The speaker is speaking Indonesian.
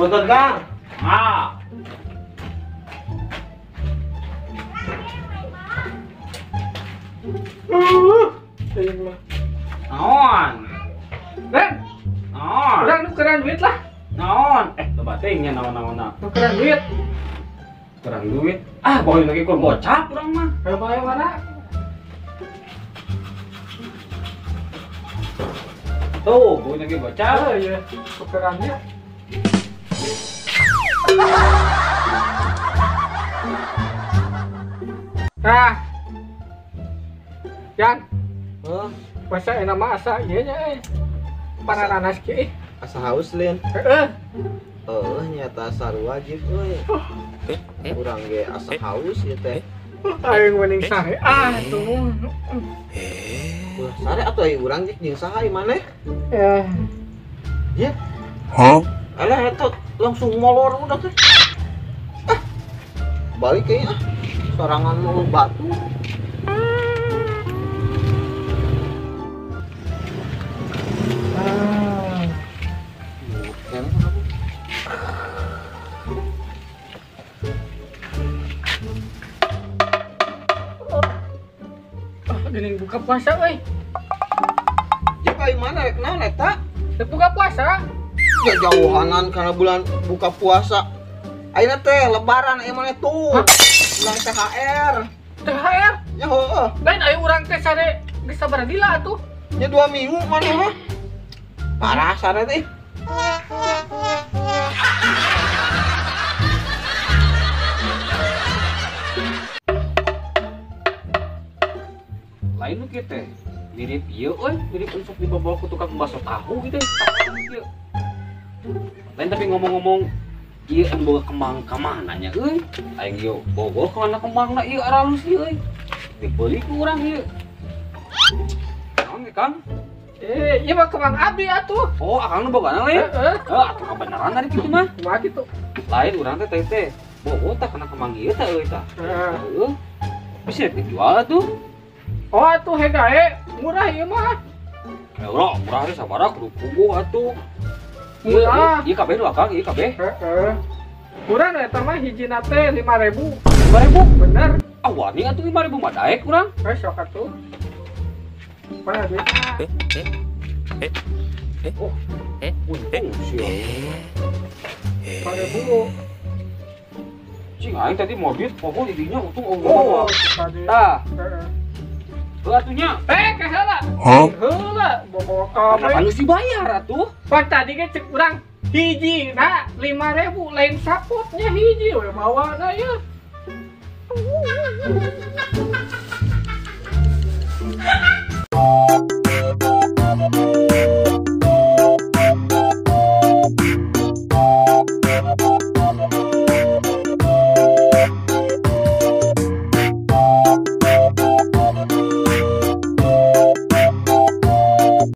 Punten Kang. Ah. Teuing mah. Naon? Ren, Naon? urang nukeran duit lah. Naon? Coba tingnya naon-naon. Nukeran duit. Kurang duit. Ah, bawa lagi kur gocap urang mah. Ayo bae mana? Tuh, bawa lagi gocap. Oh iya, nukerannya. Nah, Jan, masa enak mah asa ieu nya panananas ki. Asa haus Lin. Heeh. Nyata saru wajib euy. Urang ge asa haus ieu teh. Aing mending sare. Tuh. Ulah sare atuh aya urang jeung saha ieu maneh? Ya. Alah eta langsung molor udah teh. Balik kayaknya sorangan mau batu. Geuning buka puasa euy. Ya ka mana rek naon eta? Teu buka puasa. Ya jauhanan karena bulan buka puasa. Ayeuna teh lebaran ieu maneh tuh. Bulan THR. THR. Ya heueuh. Lain aya urang teh sare geus sabaraha dila atuh. Ya 2 minggu maneh mah. Parah sare teh. Lain nu kieu teh. Mirip ieu euy, mirip unsuk dibawa ku tukang bakso tahu gitu. Lain tapi ngomong-ngomong ieu anu boga kembang ka mana nya euy? Aing ieu boga ka mana kembangna ieu aralus ieu euy. Dibeli ku urang ieu. Naon ge Kang? Ieu mah kembang abdi atuh. Oh, akang nu boga lain. Atuh kabeneran tadi kitu mah. Kumaha kitu? Lain urang teh teh boga tah kana kembang ieu teh euy tah. Heeh. Bisa dijual tuh. Oh atuh hegae murah ieu mah. Ya ulah, murah teh sabaraha kudu puguh atuh. Murah. Ieu kabeh nu akang, ieu kabeh. Heeh. Urang eta mah hijina teh 5.000. 5.000? Bener. Awani atuh 5.000 mah daek urang. Sok atuh. Mana duit? Oh. Untung sia. 5.000. Cing aing tadi mobil pokok didinya untung Oh, tadi. tadi. Tah, Heeh. heuh atunya. Kaheula. Heula, bawa Kenapa kabeh. geus dibayar atuh? Pak tadi ge cek urang hiji na 5.000 lain sapotnya hiji we bawa na ya.